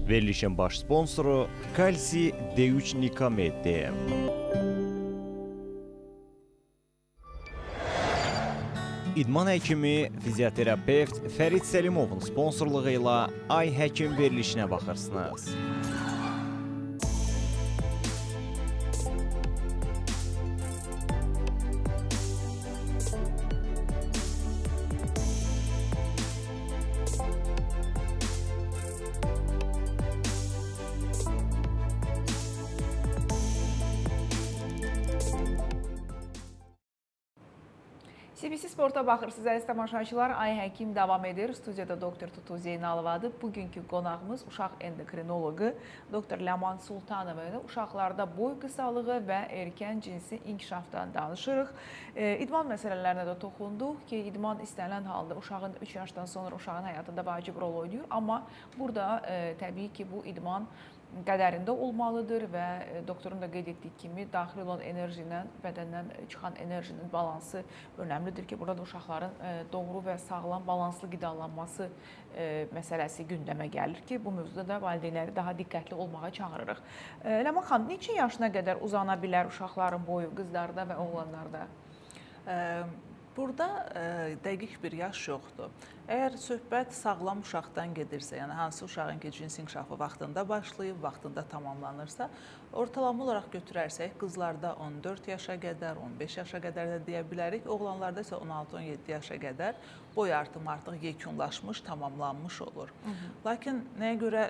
Verilişin baş sponsoru Kalsi D3 Nikamed. İdman həkimi, fizioterapevt Fərid Səlimovun sponsorluğu ilə Ay Həkim verilişinə baxırsınız. CBC Sport'a baxırsınız, əziz tamaşaçılar. Ay Həkim davam edir. Studiyada doktor Tutu Zeynalovadır. Bugünkü qonağımız uşaq endokrinoloqu doktor Ləman Sultanovadır. Uşaqlarda boy qısalığı və erkən cinsi inkişafdan danışırıq. İdman məsələlərinə də toxunduq ki, idman istənilən halda uşağın 3 yaşdan sonra uşağın həyatında vacib rol oynayır. Amma burada təbii ki, bu idman qədərində olmalıdır və doktorun da qeyd etdiyi kimi daxil olan enerji ilə bədəndən çıxan enerjinin balansı önəmlidir ki, burada uşaqların doğru və sağlam, balanslı qidalanması məsələsi gündəmə gəlir ki, bu mövzuda da valideynləri daha diqqətli olmağa çağırırıq. Ləman xanım, neçə yaşına qədər uzana bilər uşaqların boyu qızlarda və oğlanlarda? Burada dəqiq bir yaş yoxdur. Əgər söhbət sağlam uşaqdan gedirsə, yəni hansı uşağın ki, cinsi inkişafı vaxtında başlayıb, vaxtında tamamlanırsa, ortalama olaraq götürərsək, qızlarda 14 yaşa qədər, 15 yaşa qədər də deyə bilərik, oğlanlarda isə 16-17 yaşa qədər boy artımı artıq yekunlaşmış, tamamlanmış olur. Lakin nəyə görə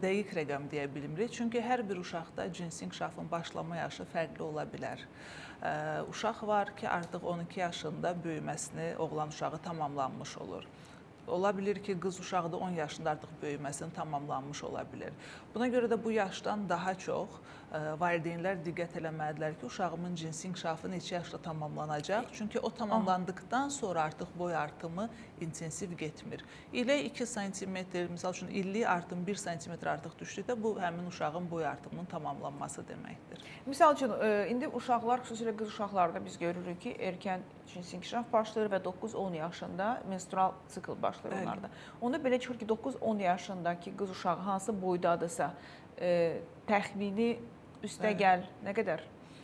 dəqiq rəqəm deyə bilmirik? Çünki hər bir uşaqda cinsi inkişafın başlama yaşı fərqli ola bilər. Uşaq var ki, artıq 12 yaşında böyüməsini oğlan uşağı tamamlanmış olur. Ola bilir ki, qız uşağı da 10 yaşında artıq böyüməsini tamamlanmış ola bilir. Buna görə də bu yaşdan daha çox valideynlər diqqət eləməlidirlər ki, uşağımın cinsi inkişafı neçə yaşda tamamlanacaq. Çünki o tamamlandıqdan sonra artıq boy artımı intensiv getmir. İlə 2 sm, misal üçün illik artım 1 sm artıq düşdükdə bu həmin uşağın boy artımının tamamlanması deməkdir. Misal üçün, indi uşaqlar, xüsusilə qız uşaqlarda biz görürük ki, erkən cinsi inkişaf başlayır və 9-10 yaşında menstrual sikl başlayır onlarda. Onda belə çıxır ki, 9-10 yaşındakı qız uşağı hansı boydadırsa, təxmini üstəgəl nə qədər?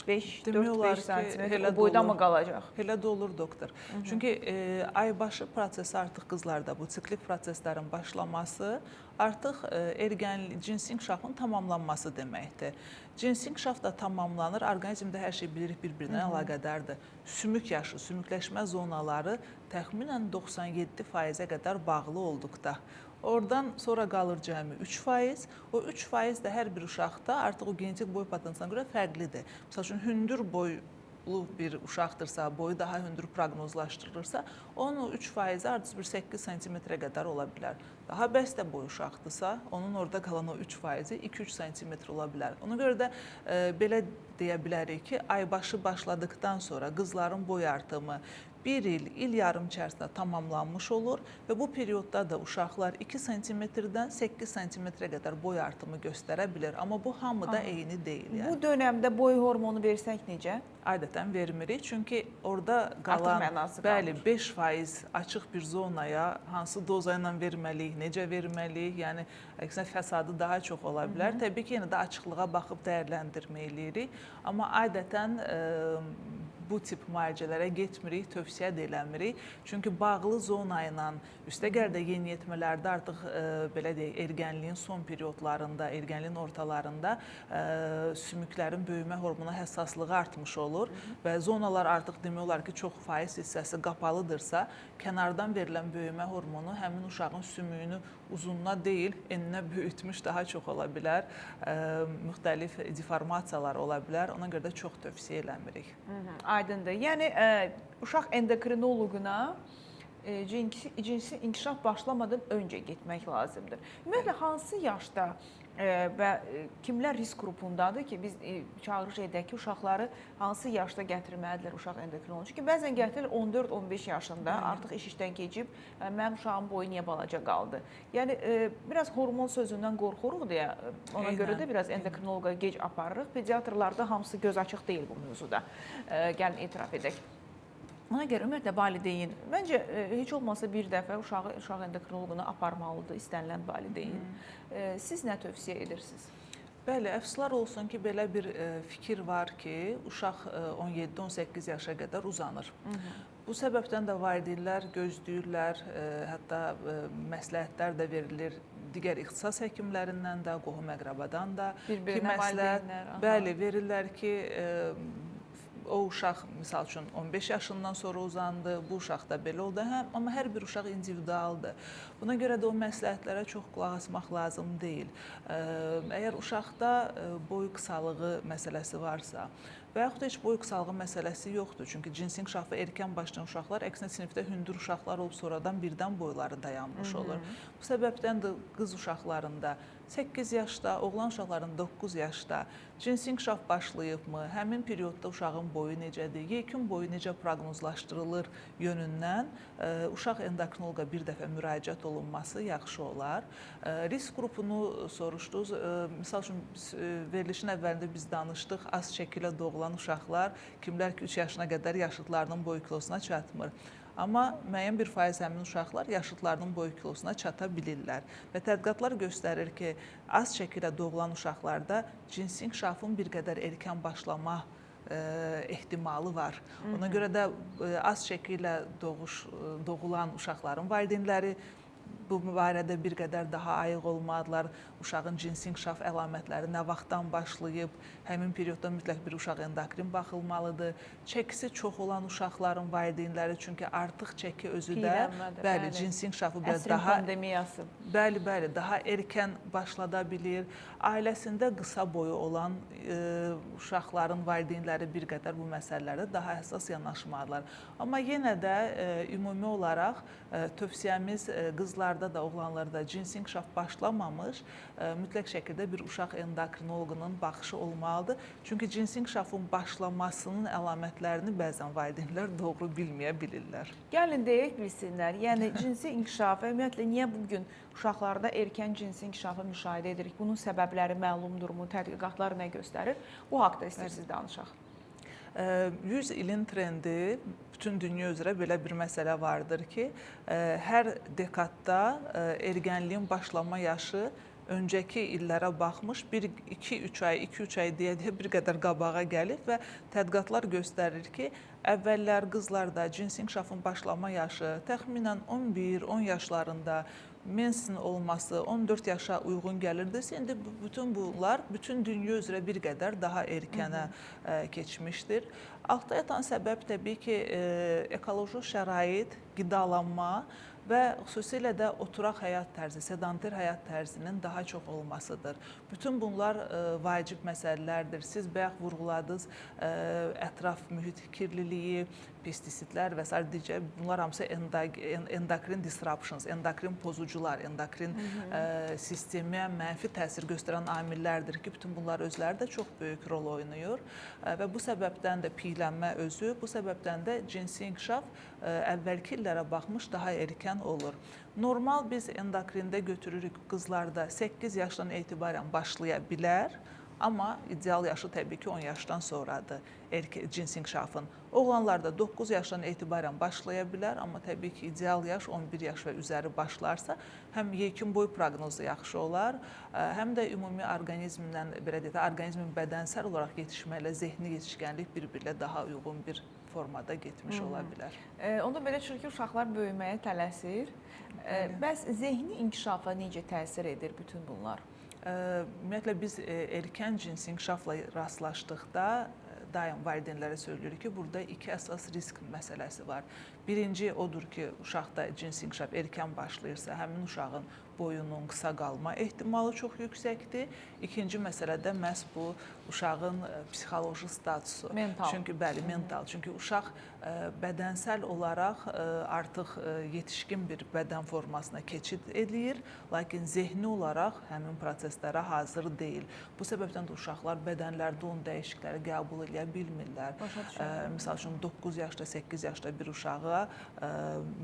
4-5 sm o boyda mı qalacaq? Elə də olur, doktor. Çünki aybaşı prosesi artıq qızlarda bu siklik proseslərin başlaması artıq cinsi inkişafın tamamlanması deməkdir. Cinsi inkişaf da tamamlanır, orqanizmdə hər şey bilirik bir-birinə əlaqədardır. Sümük yaşı, sümükləşmə zonaları təxminən 97%-ə qədər bağlı olduqda. Oradan sonra qalır cəmi 3%. O 3% də hər bir uşaqda artıq o genetik boy potensialına görə fərqlidir. Məsəl üçün, hündür boylu bir uşaqdırsa, boyu daha hündür proqnozlaşdırılırsa, onun 3%-i artıq bir 8 sm-ə qədər ola bilər. Daha bəstə boy uşaqdırsa, onun orada qalan o 3%-i 2-3 sm ola bilər. Ona görə də belə deyə bilərik ki, aybaşı başladıqdan sonra qızların boy artımı 1 il yarım içərisində tamamlanmış olur və bu periodda da uşaqlar 2 sm-dən 8 sm-ə qədər boy artımı göstərə bilir. Amma bu hamıda eyni deyil. Bu dönəmdə boy hormonu versək necə? Adətən vermirik. Çünki orada qalan 5% açıq bir zonaya hansı doza ilə verməliyik, necə verməliyik, yəni əksinə fəsadı daha çox ola bilər. Təbii ki, yenə də açıqlığa baxıb dəyərləndirməliyik. Amma adətən bu tip müalicələrə getmirik, tövsiyə də eləmirik. Çünki bağlı zona ilə üstəgəl də yeniyetmələrdə artıq belə deyək, ergənliyin son periodlarında, ergənliyin ortalarında sümüklərin böyümə hormona həssaslığı artmış olur və zonalar artıq demək olar ki, çox faiz hissəsi qapalıdırsa, kənardan verilən böyümə hormonu həmin uşağın sümüyünü uzunluğa deyil, eninə böyütmüş daha çox ola bilər, müxtəlif deformasiyalar ola bilər. Ona görə də çox tövsiyə eləmirik. Aydındır. Yəni, uşaq endokrinoloquna cinsi inkişaf başlamadan öncə getmək lazımdır. Ümumiyyətlə, hansı yaşda və kimlər risk qrupundadır ki, biz çağırış edək ki, uşaqları hansı yaşda gətirməlidirlər uşaq endokrinoloğu? Çünki bəzən gətirir 14-15 yaşında, artıq iş işdən keçib, mənim uşağın boyu niyə balaca qaldı? Yəni, biraz hormon sözündən qorxuruq deyə, ona görə də biraz endokrinoloqa gec aparırıq. Pediatrlarda hamısı göz açıq deyil bu mövzuda. Gəlin, etiraf edək. Ona görə ümumiyyətlə valideyn məncə heç olmasa bir dəfə uşaq endokrinoloquna aparmalıdır istənilən valideyn. Siz nə tövsiyə edirsiniz? Bəli, əfsuslar olsun ki, belə bir fikir var ki, uşaq 17-18 yaşa qədər uzanır. Bu səbəbdən də valideynlər gözləyirlər, hətta məsləhətlər də verilir digər ixtisas həkimlərindən də, qohum-əqrabadan da. Bir-birinə valideynlər. Bəli, verirlər ki, o uşaq misal üçün 15 yaşından sonra uzandı, bu uşaq da belə oldu. Amma hər bir uşaq individualdır. Buna görə də o məsləhətlərə çox qulaq asmaq lazım deyil. Əgər uşaqda boy qısalığı məsələsi varsa və yaxud da heç boy qısalığı məsələsi yoxdur. Çünki cinsi inkişafı erkən başlayan uşaqlar əksinə sinifdə hündür uşaqlar olub sonradan birdən boyları dayanmış olur. Bu səbəbdən də qız uşaqlarında 8 yaşda, oğlan uşaqlarında 9 yaşda cinsi inkişaf başlayıbmı, həmin periodda uşağın boyu necədir, yekun boyu necə proqnozlaşdırılır yönündən uşaq endokrinoloqa bir dəfə müraciət olunması yaxşı olar. Risk qrupunu soruşdunuz. Misal üçün verilişin əvvəlində biz danışdıq, az çəkilə doğulan uşaqlar, kimlər ki 3 yaşına qədər yaşıdlarının boy kilosuna çatmır. Amma müəyyən bir faiz həmin uşaqlar yaşıdlarının boy kilosuna çata bilirlər. Və tədqiqatlar göstərir ki, az çəkilə doğulan uşaqlarda cinsi inkişafın bir qədər erkən başlama ehtimalı var. Ona görə də az çəkilə doğulan uşaqların valideynləri bu barədə bir qədər daha ayıq olmalıdırlar. Uşağın cinsi inkişaf əlamətləri nə vaxtdan başlayıb, həmin periodda mütləq bir uşaq endokrin baxılmalıdır. Çəkisi çox olan uşaqların valideynləri, çünki artıq çəki özü də bəli, cinsi inkişafı biraz daha pandemiyası. Bəli, daha erkən başlada bilir. Ailəsində qısa boyu olan uşaqların valideynləri bir qədər bu məsələlərdə daha həssas yanaşmalıdırlar. Amma yenə də ümumi olaraq tövsiyəmiz qızlarda da, oğlanlarda da cinsi inkişaf başlamamış mütləq şəkildə bir uşaq endokrinoloqunun baxışı olmalıdır. Çünki cinsi inkişafın başlamasının əlamətlərini bəzən valideynlər doğru bilməyə bilirlər. Gəlin deyək bilsinlər. Yəni cinsi inkişaf ümumiyyətlə niyə bu gün uşaqlarda erkən cinsi inkişafı müşahidə edirik? Bunun səbəbləri məlumdurmu? Tədqiqatlar nə göstərir? Bu haqqda istəyirsiniz danışaq. 100 ilin trendi, bütün dünya üzrə belə bir məsələ vardır ki, hər dekadda ergənliyin başlama yaşı öncəki illərə baxmış 2-3 ay deyə bir qədər qabağa gəlib və tədqiqatlar göstərir ki, əvvəllər qızlarda cinsi inkişafın başlama yaşı təxminən 11-10 yaşlarında, mensin olması 14 yaşa uyğun gəlirdi. İndi bütün bunlar bütün dünya üzrə bir qədər daha erkənə keçmişdir. Altda yatan səbəb təbii ki, ekoloji şərait, qidalanma və xüsusilə də oturaq həyat tərzi, sedanter həyat tərzinin daha çox olmasıdır. Bütün bunlar vacib məsələlərdir. Siz bayaq vurğuladınız, ətraf mühit kirliliyi, pestisitlər və s. digər bunlar hamısı endokrin disruptions, endokrin pozucular, endokrin sistemə mənfi təsir göstərən amillərdir ki, bütün bunlar özləri də çox böyük rol oynayır və bu səbəbdən də piylənmə özü, bu səbəbdən də cinsi inkişaf əvvəlki illərə baxmış daha erkən olur. Normal biz endokrində götürürük qızlarda 8 yaşdan etibarən başlaya bilər, amma ideal yaşı təbii ki 10 yaşdan sonradır cinsi inkişafın. Oğlanlarda 9 yaşdan etibarən başlaya bilər, amma təbii ki ideal yaş 11 yaş və üzəri başlarsa həm yekun boy proqnozu yaxşı olar, həm də ümumi orqanizmdən, belə deyək, orqanizmin bədənsəl olaraq yetişməklə zehni yetişkənlik bir-birlə daha uyğun bir formada getmiş ola bilər. Onda belə çıxır ki, uşaqlar böyüməyə tələsir. Bəs zehni inkişafa necə təsir edir bütün bunlar? Ümumiyyətlə biz erkən cinsi inkişafla rastlaşdıqda daim valideynlərə söyləyirik ki, burada iki əsas risk məsələsi var. Birinci odur ki, uşaqda cinsi inkişaf erkən başlayırsa, həmin uşağın boyunun qısa qalma ehtimalı çox yüksəkdir. İkinci məsələ də məhz bu uşağın psixoloji statusu. Mental. Çünki bəli, mental. Çünki uşaq bədənsəl olaraq artıq yetişkin bir bədən formasına keçid edir, lakin zehni olaraq həmin proseslərə hazır deyil. Bu səbəbdən də uşaqlar bədənlərdə onun dəyişiklikləri qəbul edə eləyə bilmirlər. Başa düşürəm. Misal üçün 9 yaşda, 8 yaşda bir uşağa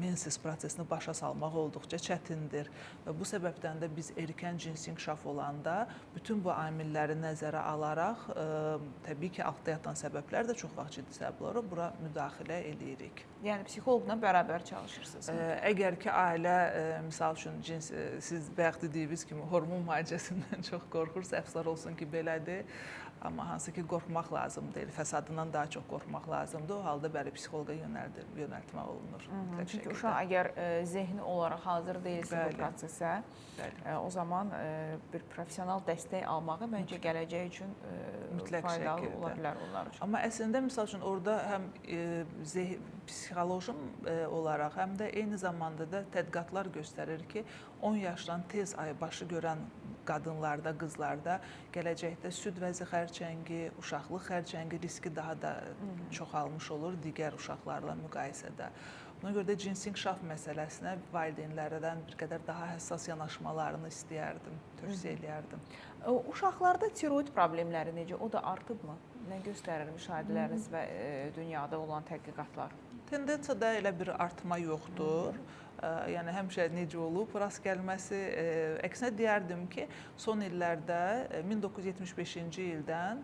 menses prosesini başa salmaq olduqca çətindir. Və bu səbəbdən də biz erkən cinsi inkişaf olanda bütün bu amilləri nəzərə alaraq təbii ki, altda yatan səbəblər də çox vaxt ciddi səbəblər bura müdaxilə eləyirik. Yəni psixoloqla bərabər çalışırsınız. Əgər ki, ailə misal üçün siz bayaq dediyiniz kimi hormon müalicəsindən çox qorxursa, əfsuslar olsun ki, belədir. Amma hansı ki, qorxmaq lazım deyil, fəsadından daha çox qorxmaq lazımdır. O halda bəli, psixoloqa yönəltmək olunur. Çünki uşaq əgər zehni olaraq hazır deyilsə bu prosesə, o zaman bir professional dəstək almağı məncə gələcək üçün faydalı ola bilər onlar üçün. Amma əslində, misal üçün, orada həm psixoloji olaraq, həm də eyni zamanda da tədqiqatlar göstərir ki, 10 yaşdan tez aybaşı görən qadınlarda, qızlarda gələcəkdə süd vəzi xərçəngi, uşaqlıq xərçəngi riski daha da çoxalmış olur digər uşaqlarla müqayisədə. Buna görə də cinsi inkişaf məsələsinə valideynlərdən bir qədər daha həssas yanaşmalarını istəyərdim, tövsiyə eləyərdim. Uşaqlarda tiroid problemləri necə? O da artıbmı? Nə göstərir müşahidələriniz və dünyada olan tədqiqatlar? Tendensiyada elə bir artma yoxdur. Yəni həmişə necə olub rast gəlməsi, əksinə deyərdim ki, son illərdə 1975-ci ildən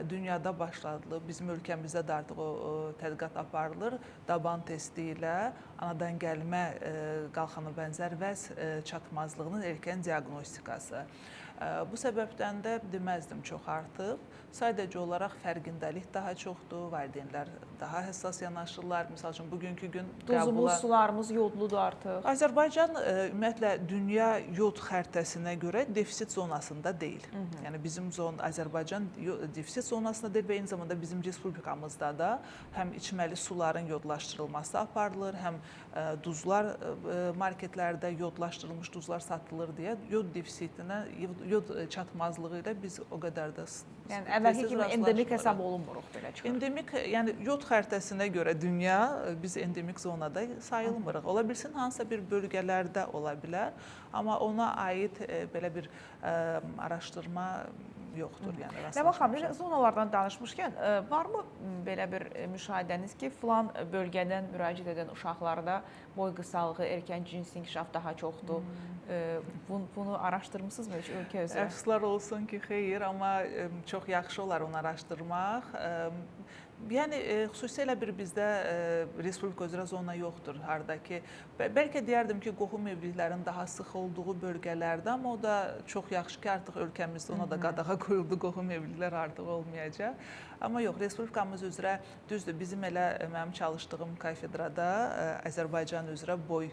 dünyada başladı. Bizim ölkəmizdə də artıq o tədqiqat aparılır. Daban testi ilə anadan gəlmə qalxana bənzər vəz çatmazlığının erkən diaqnostikası. Bu səbəbdən də deməzdim çox artıb. Sadəcə olaraq fərqindəlik daha çoxdur, valideynlər daha həssas yanaşırlar. Misal üçün, bugünkü gün duzumuz, sularımız yodludur artıq. Azərbaycan ümumiyyətlə dünya yod xəritəsinə görə defisit zonasında deyil. Yəni bizim Azərbaycan defisit zonasında deyil və eyni zamanda bizim respublikamızda da həm içməli suların yodlaşdırılması aparılır, həm duzlar marketlərdə yodlaşdırılmış duzlar satılır deyə yod defisitinə, yod çatmazlığı ilə biz o qədər də yəni əvvəlki kimi endemik hesab olunmuruq belə çıxır. Endemik, yəni yod xəritəsinə görə dünya biz endemik zonada sayılmırıq. Ola bilsin hansısa bir bölgələrdə ola bilər, amma ona aid belə bir araşdırma yoxdur. Ləman xanım, zonalardan danışmışkən, varmı belə bir müşahidəniz ki, filan bölgədən müraciət edən uşaqlarda boy qısalığı, erkən cinsi inkişaf daha çoxdur? Bunu araşdırmısınızmı heç ölkə üzrə? Əfsuslar olsun ki, xeyr, amma çox yaxşı olar onu araşdırmaq. Yəni, xüsusilə bir bizdə respublika üzrə zona yoxdur, harada ki, bəlkə deyərdim ki, qohum evliliklərin daha sıx olduğu bölgələrdə, amma o da çox yaxşı ki, artıq ölkəmizdə ona da qadağa qoyuldu, qohum evliliklər artıq olmayacaq. Amma yox, respublikamız üzrə düzdür, bizim elə mənim çalışdığım kafedrada Azərbaycan üzrə boy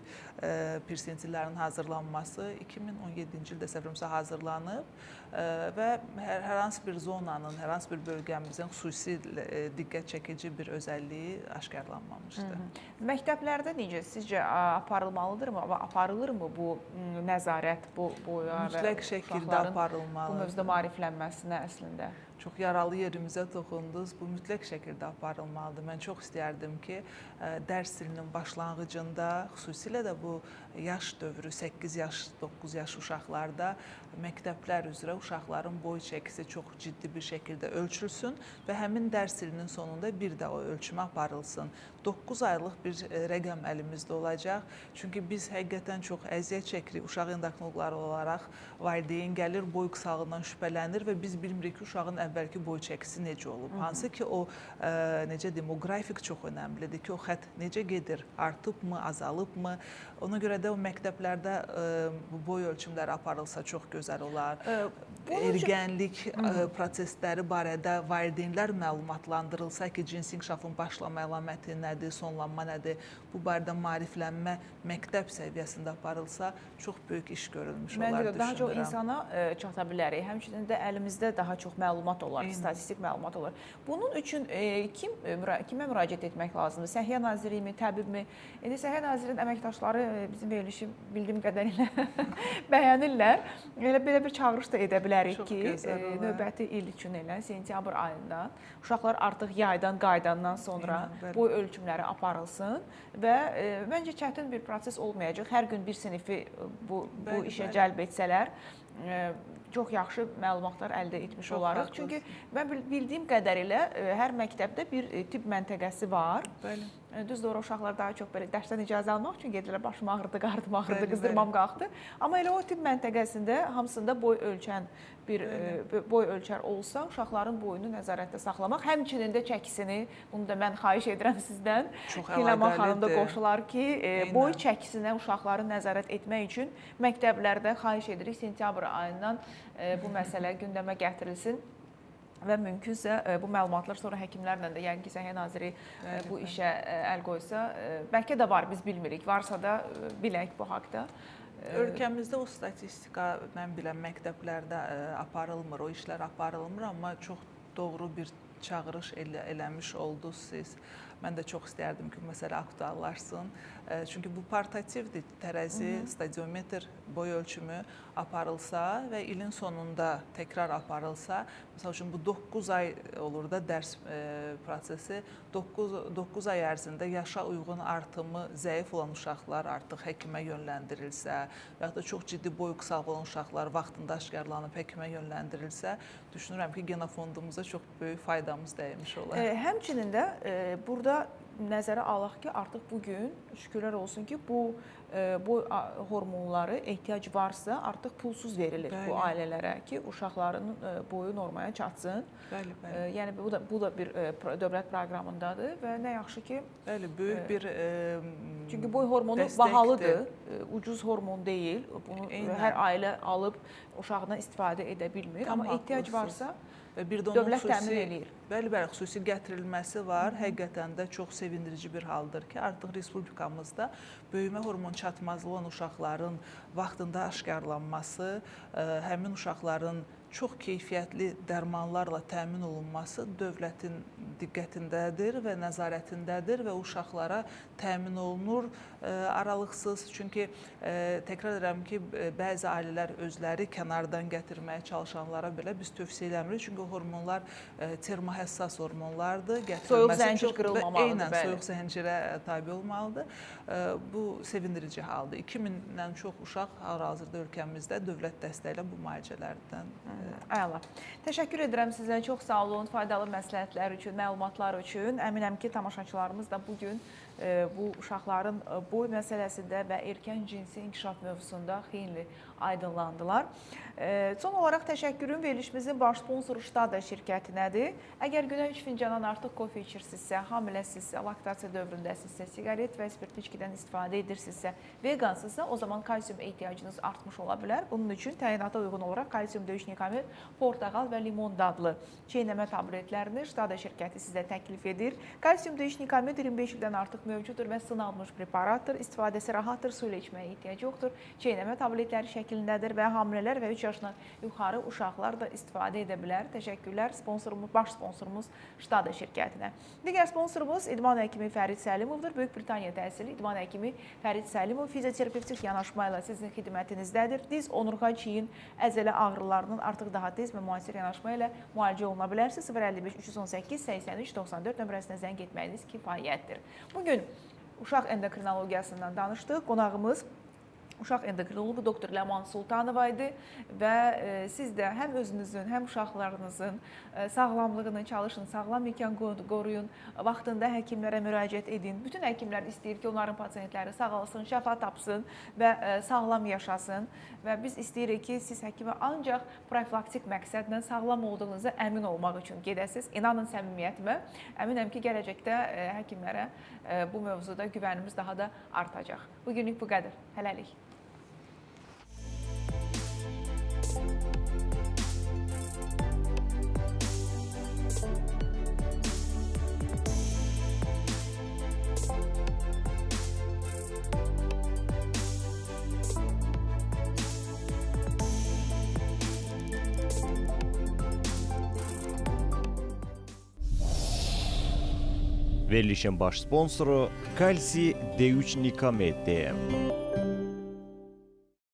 persentillərinin hazırlanması 2017-ci ildə səfərimizə hazırlanıb və hər hansı bir zonanın, hər hansı bir bölgəmizin xüsusi diqqət çəkici bir özəlliyi aşkarlanmamışdır. Məktəblərdə necə? Sizcə aparılmalıdırmı? Aparılırmı bu nəzarət, bu boya və mütləq şəkildə aparılmalı. Bu mövzuda maariflənməsinə əslində? Çox yaralı yerimizə toxundunuz. Bu mütləq şəkildə aparılmalıdır. Mən çox istərdim ki, dərs ilinin başlanğıcında, xüsusilə də bu yaş dövrü, 8 yaş, 9 yaş uşaqlarda məktəblər üzrə uşaqların boy çəkisi çox ciddi bir şəkildə ölçülsün və həmin dərs ilinin sonunda bir də o ölçümə aparılsın. 9 aylıq bir rəqəm əlimizdə olacaq. Çünki biz həqiqətən çox əziyyət çəkirik. Uşaq endokrinoloqları olaraq valideyn gəlir, boy qısalığından şübhələnir və biz bilmirik ki, uşağın əvvəlki boy çəkisi necə olub. Hansı ki, o necə deyim, o qrafik çox önəmlidir ki, o xətt necə gedir, artıbmı, azalıbmı? Ona görə də o məktəblərdə bu boy ölçümləri aparılsa çox gözəl olar. Ergənlik prosesləri barədə valideynlər məlumatlandırılsa ki, cinsi inkişafın başlama əlaməti nədir, sonlanma nədir, bu barədə maariflənmə məktəb səviyyəsində aparılsa çox böyük iş görülmüş olar düşünürəm. Məncə də daha çox insana çata bilərik. Həmçinin də əlimizdə daha çox məlumat olar, statistik məlumat olar. Bunun üçün kimə müraciət etmək lazımdır? Səhiyyə Nazirliyimi, təbibmi? İndi Səhiyyə Nazirliyinin əməkdaşları bizim verilişi bildiyim qədərilə bəyənirlər. Belə bir çağırış da edə bilərik ki, növbəti il üçün elə sentyabr ayında uşaqlar artıq yaydan, qaydandan sonra boy ölçümləri aparılsın və məncə çətin bir proses olmayacaq. Hər gün bir sinifi bu işə cəlb etsələr çox yaxşı məlumatlar əldə etmiş Çox olarıq. haqlısınız. Çünki mən bildiyim qədərilə hər məktəbdə bir tibb məntəqəsi var. Bəli. Düzdür, uşaqlar daha çox belə dərsdən icazə almaq üçün gedirlər, başım ağrıdı, qarnım ağrıdı, Bəli, qızdırmam qalxdı. Amma elə o tibb məntəqəsində hamısında boy ölçən boy ölçər olsa, uşaqların boyunu nəzarətdə saxlamaq, həmçinin də çəkisini, bunu da mən xahiş edirəm sizdən. Çox Ləman xanım da əlaqəlidir. qoşular ki, boy çəkisinə uşaqları nəzarət etmək üçün məktəblərdə xahiş edirik sentyabr ayından bu məsələ gündəmə gətirilsin. Və mümkünsə bu məlumatlar sonra həkimlərlə də, yəni ki, Səhiyyə Naziri bu işə əl qoysa, bəlkə də var, biz bilmirik. Varsa da bilək bu haqda. Ölkəmizdə o statistika mən bilən məktəblərdə aparılmır, o işlər aparılmır, amma çox doğru bir çağırış eləmiş oldunuz siz. Mən də çox istərdim ki, məsələ aktuallaşsın. Çünki bu portativdir, tərəzi, stadiometr boy ölçümü aparılsa və ilin sonunda təkrar aparılsa, məsəl üçün bu 9 ay olur da dərs prosesi, 9 ay ərzində yaşa uyğun artımı zəif olan uşaqlar artıq həkimə yönləndirilsə və ya da çox ciddi boy qısalığı olan uşaqlar vaxtında aşkarlanıb həkimə yönləndirilsə, düşünürəm ki, genofondumuza çox böyük faydamız dəymiş olar. Həmçinin də burada nəzərə alaq ki, artıq bugün şükürlər olsun ki, bu boy hormonları ehtiyac varsa artıq pulsuz verilir bu ailələrə ki, uşaqların boyu normaya çatsın. Bəli, bəli. Yəni bu da bir dövlət proqramındadır və nə yaxşı ki, bəli, böyük bir çünki boy hormonu dəstəkdir. bahalıdır, ucuz hormon deyil. Bunu hər ailə alıb uşağına istifadə edə bilmir, amma ehtiyac varsa və bir də dövlət təmin eləyir. Bəli, xüsusi gətirilməsi var. Həqiqətən də çox sevindirici bir haldır ki, artıq respublikamızda böyümə hormon çatmazlığı olan uşaqların vaxtında aşkarlanması, həmin uşaqların çox keyfiyyətli dərmanlarla təmin olunması dövlətin diqqətindədir və nəzarətindədir və uşaqlara təmin olunur aralıqsız. Çünki təkrar edirəm ki, bəzi ailələr özləri kənardan gətirməyə çalışanlara belə biz tövsiyə eləmirik. Çünki hormonlar termohəssas hormonlardır. Soyuq zəncir qırılmamalıdır. Eynən, soyuq zəncirə tabi olmalıdır. Bu sevindirici haldır. 2000-dən çox uşaq hal-hazırda ölkəmizdə dövlət dəstəyi ilə bu müalicələrdən. Əla. Təşəkkür edirəm sizə. Çox sağ olun. Faydalı məsləhətlər üçün, məlumatlar üçün. Əminəm ki, tamaşaçılarımız da bugün bu uşaqların boy məsələsində və erkən cinsi inkişaf mövzusunda xeyli aydınlandılar. Son olaraq təşəkkürüm verilişimizin baş sponsoru Ştada şirkətinədir. Əgər günə 3 fincanan artıq kofe içirsinizsə, hamiləsizsə, laktasiya dövründəsinizsə, siqaret və spirtli içkidən istifadə edirsinizsə, vegansınızsa, o zaman kalsium ehtiyacınız artmış ola bilər. Bunun üçün təyinata uyğun olaraq kalsium döyüş nikamid, portağal və limon dadlı çeynəmə tabletlərini Ştada şirkəti sizə təklif edir. Kalsium döyüş nikamid 25 ildən artıq mövcuddur və sınalmış preparatdır. İstifadəsi rahatdır, su ilə içməyə ehtiyac yoxdur. Çeynəmə tabletləri şəklindədir və hamilələr və 3 yaşından yuxarı uşaqlar da istifadə edə bilər. Təşəkkürlər baş sponsorumuz Ştada şirkətinə. Digər sponsorumuz İdman həkimi Fərid Səlimovdur. Böyük Britaniya təhsili İdman həkimi Fərid Səlimov fizioterapevtik yanaşma ilə sizin xidmətinizdədir. Diz, onurğa, çiyin, əzələ ağrılarının artıq daha tez və müasir yanaşma ilə müalicə oluna bilərsiniz. 055 318 83 94 nömrəsinə zəng etməyiniz kifayətdir. Bugün uşaq endokrinologiyasından danışdıq. Qonağımız uşaq endokrinologu doktor Ləman Sultanova idi və siz də həm özünüzün, həm uşaqlarınızın sağlamlığını çalışın, sağlam ikən qoruyun, vaxtında həkimlərə müraciət edin. Bütün həkimlər istəyir ki, onların pasiyentləri sağalsın, şəfa tapsın və sağlam yaşasın və biz istəyirik ki, siz həkimə ancaq profilaktik məqsədlə sağlam olduğunuza əmin olmaq üçün gedəsiniz. İnanın səmimiyyətimə, əminəm ki, gələcəkdə həkimlərə bu mövzuda güvənimiz daha da artacaq. Bugünlük bu qədər. Hələlik. Verilişin baş sponsoru Kalsi D3 Nikamed.